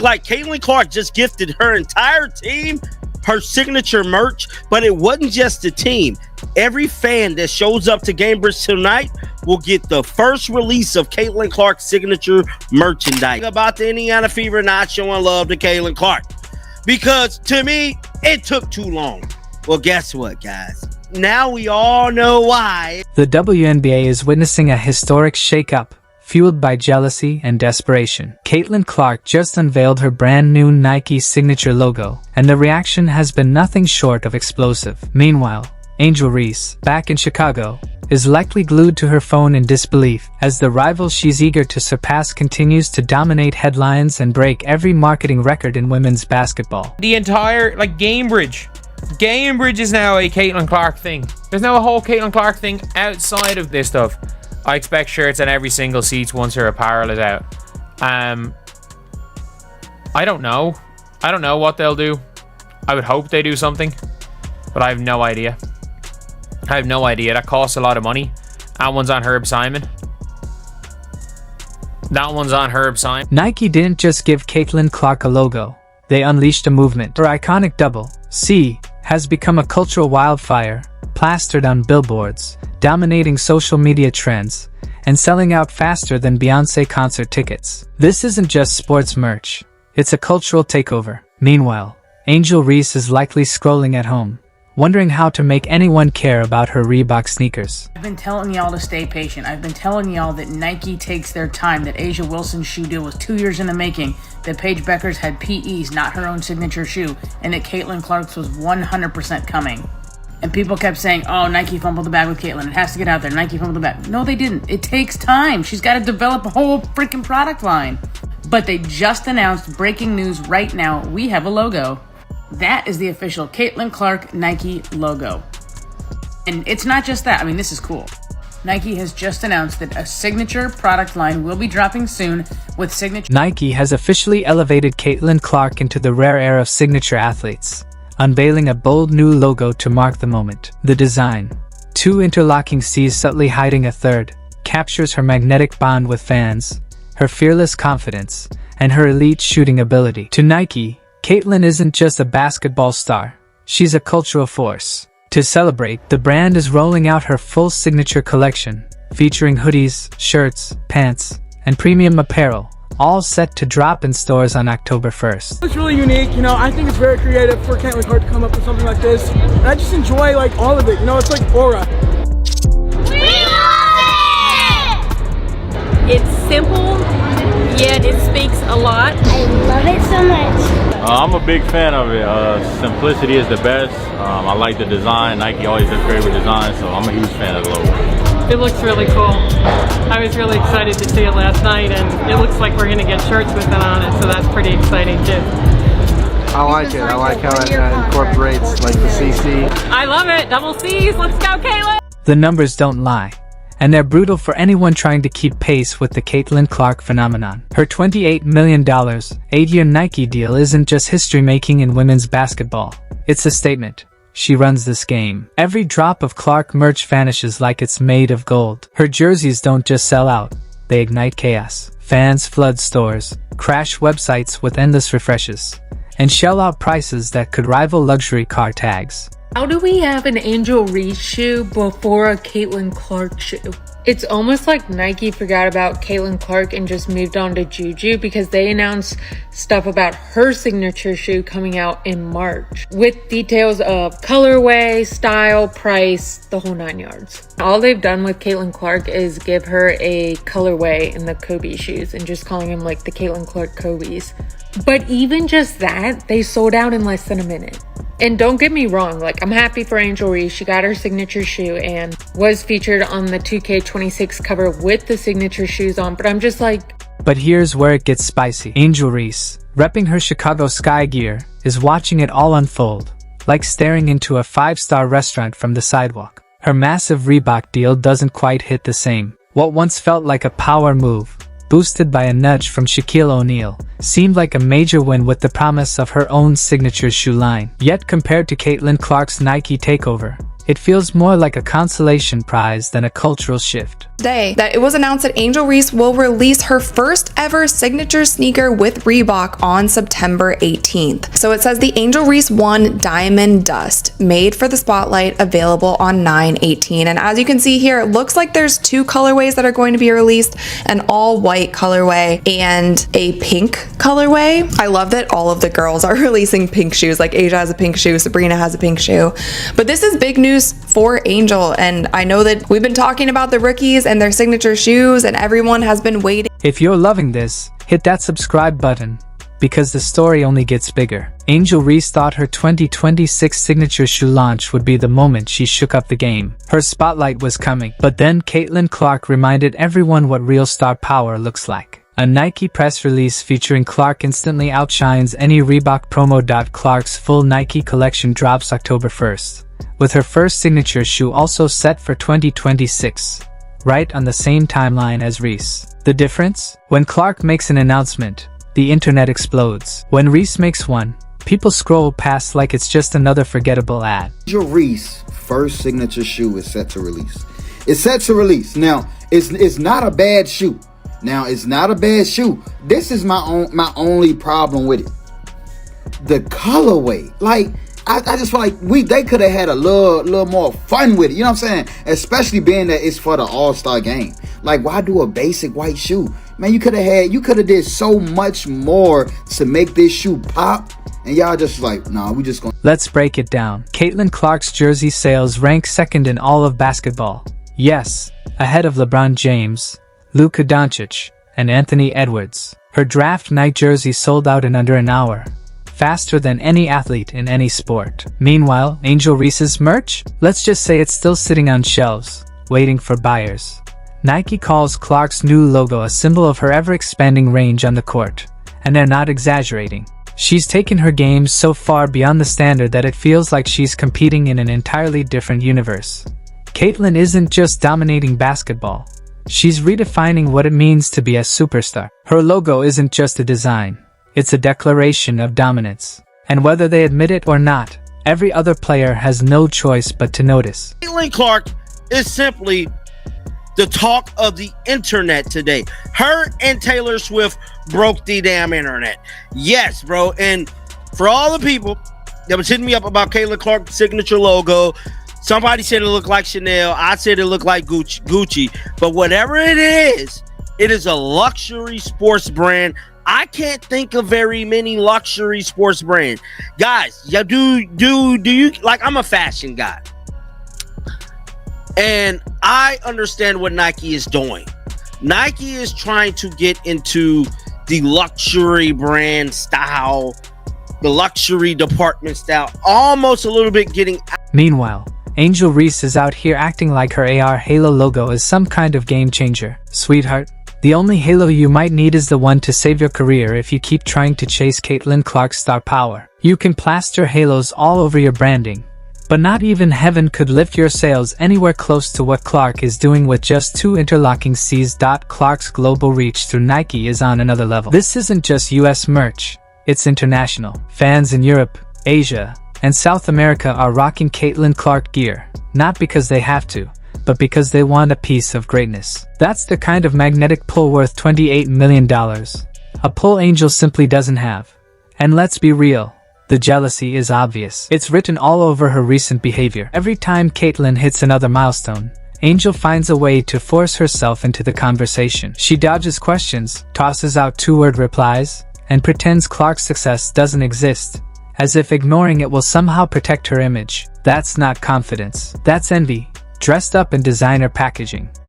like Caitlin Clark just gifted her entire team her signature merch, but it wasn't just the team. Every fan that shows up to Gamebridge tonight will get the first release of Caitlin Clark's signature merchandise. About the Indiana Fever not showing love to Caitlin Clark, because to me, it took too long. Well, guess what, guys? Now we all know why. The WNBA is witnessing a historic shakeup, fueled by jealousy and desperation. Caitlin Clark just unveiled her brand new Nike signature logo, and the reaction has been nothing short of explosive. Meanwhile, Angel Reese, back in Chicago, is likely glued to her phone in disbelief as the rival she's eager to surpass continues to dominate headlines and break every marketing record in women's basketball. The entire, Gamebridge is now a Caitlin Clark thing. There's now a whole Caitlin Clark thing outside of this stuff. I expect shirts on every single seat once her apparel is out. I don't know. I don't know what they'll do. I would hope they do something, but I have no idea. That costs a lot of money. That one's on Herb Simon. Nike didn't just give Caitlin Clark a logo. They unleashed a movement. Her iconic double C has become a cultural wildfire, plastered on billboards, dominating social media trends, and selling out faster than Beyoncé concert tickets. This isn't just sports merch, it's a cultural takeover. Meanwhile, Angel Reese is likely scrolling at home, wondering how to make anyone care about her Reebok sneakers. I've been telling y'all to stay patient. I've been telling y'all that Nike takes their time, that Asia Wilson's shoe deal was 2 years in the making, that Paige Beckers had PEs, not her own signature shoe, and that Caitlin Clark's was 100% coming. And people kept saying, oh, Nike fumbled the bag with Caitlin. It has to get out there. Nike fumbled the bag. No, they didn't. It takes time. She's got to develop a whole freaking product line. But they just announced, breaking news right now, we have a logo. That is the official Caitlin Clark Nike logo. And it's not just that. I mean, this is cool. Nike has just announced that a signature product line will be dropping soon with signature. Nike has officially elevated Caitlin Clark into the rare air of signature athletes, unveiling a bold new logo to mark the moment. The design, two interlocking C's subtly hiding a third, captures her magnetic bond with fans, her fearless confidence, and her elite shooting ability. To Nike, Caitlin isn't just a basketball star, she's a cultural force. To celebrate, the brand is rolling out her full signature collection, featuring hoodies, shirts, pants, and premium apparel, all set to drop in stores on October 1st. It's really unique, I think it's very creative for Caitlin Clark to come up with something like this. And I just enjoy all of it, it's like aura. We love it! It's simple, yet it speaks a lot. I love it so much. I'm a big fan of it. Simplicity is the best. I like the design. Nike always does great with design, so I'm a huge fan of the logo. It looks really cool. I was really excited to see it last night, and it looks like we're going to get shirts with it on it, so that's pretty exciting too. I like it. I like how it incorporates the CC. I love it. Double C's. Let's go, Caitlin. The numbers don't lie, and they're brutal for anyone trying to keep pace with the Caitlin Clark phenomenon. Her $28 million, 8-year Nike deal isn't just history-making in women's basketball. It's a statement. She runs this game. Every drop of Clark merch vanishes like it's made of gold. Her jerseys don't just sell out, they ignite chaos. Fans flood stores, crash websites with endless refreshes, and shell out prices that could rival luxury car tags. How do we have an Angel Reese shoe before a Caitlin Clark shoe? It's almost like Nike forgot about Caitlin Clark and just moved on to Juju, because they announced stuff about her signature shoe coming out in March with details of colorway, style, price, the whole 9 yards. All they've done with Caitlin Clark is give her a colorway in the Kobe shoes and just calling them the Caitlin Clark Kobe's. But even just that, they sold out in less than a minute. And don't get me wrong, I'm happy for Angel Reese. She got her signature shoe and was featured on the 2K26 cover with the signature shoes on, but I'm just But here's where it gets spicy. Angel Reese, repping her Chicago Sky gear, is watching it all unfold, like staring into a 5-star restaurant from the sidewalk. Her massive Reebok deal doesn't quite hit the same. What once felt like a power move, boosted by a nudge from Shaquille O'Neal, seemed like a major win with the promise of her own signature shoe line. Yet compared to Caitlin Clark's Nike takeover, it feels more like a consolation prize than a cultural shift. Today that it was announced that Angel Reese will release her first ever signature sneaker with Reebok on September 18th. So it says the Angel Reese 1 Diamond Dust, made for the spotlight, available on 9/18. And as you can see here, it looks like there's 2 colorways that are going to be released, an all white colorway and a pink colorway. I love that all of the girls are releasing pink shoes. Like Asia has a pink shoe, Sabrina has a pink shoe. But this is big news for Angel, and I know that we've been talking about the rookies and their signature shoes, and everyone has been waiting. If you're loving this, hit that subscribe button, because the story only gets bigger. Angel Reese thought her 2026 signature shoe launch would be the moment she shook up the game. Her spotlight was coming, but then Caitlin Clark reminded everyone what real star power looks like. A Nike press release featuring Clark instantly outshines any Reebok promo. Clark's full Nike collection drops October 1st, with her first signature shoe also set for 2026. Right on the same timeline as Reese. The difference? When Clark makes an announcement, the internet explodes. When Reese makes one, people scroll past like it's just another forgettable ad. Angel Reese first signature shoe is set to release. It's set to release. Now, it's not a bad shoe. This is my only problem with it. The colorway. Like, I just feel like they could have had a little more fun with it. You know what I'm saying? Especially being that it's for the All-Star game. Like, why do a basic white shoe? Man, you could have did so much more to make this shoe pop. And y'all just like, nah, we just gonna... Let's break it down. Caitlin Clark's jersey sales rank second in all of basketball. Yes, ahead of LeBron James, Luka Doncic, and Anthony Edwards. Her draft night jersey sold out in under an hour, faster than any athlete in any sport. Meanwhile, Angel Reese's merch? Let's just say it's still sitting on shelves, waiting for buyers. Nike calls Clark's new logo a symbol of her ever-expanding range on the court, and they're not exaggerating. She's taken her game so far beyond the standard that it feels like she's competing in an entirely different universe. Caitlin isn't just dominating basketball. She's redefining what it means to be a superstar. Her logo isn't just a design. It's a declaration of dominance. And whether they admit it or not, every other player has no choice but to notice. Caitlin Clark is simply the talk of the internet today. Her and Taylor Swift broke the damn internet. Yes, bro. And for all the people that was hitting me up about Caitlin Clark's signature logo, somebody said it looked like Chanel. I said it looked like Gucci. But whatever it is a luxury sports brand. I can't think of very many luxury sports brands. Guys, yeah, do you, like, I'm a fashion guy. And I understand what Nike is doing. Nike is trying to get into the luxury brand style, the luxury department style, almost a little bit getting... Meanwhile, Angel Reese is out here acting like her AR Halo logo is some kind of game changer. Sweetheart, the only Halo you might need is the one to save your career if you keep trying to chase Caitlin Clark's star power. You can plaster halos all over your branding, but not even heaven could lift your sales anywhere close to what Clark is doing with just 2 interlocking Cs. Clark's global reach through Nike is on another level. This isn't just US merch, it's international. Fans in Europe, Asia, and South America are rocking Caitlin Clark gear, not because they have to, but because they want a piece of greatness. That's the kind of magnetic pull worth $28 million. A pull Angel simply doesn't have. And let's be real, the jealousy is obvious. It's written all over her recent behavior. Every time Caitlin hits another milestone, Angel finds a way to force herself into the conversation. She dodges questions, tosses out 2-word replies, and pretends Clark's success doesn't exist, as if ignoring it will somehow protect her image. That's not confidence. That's envy, dressed up in designer packaging.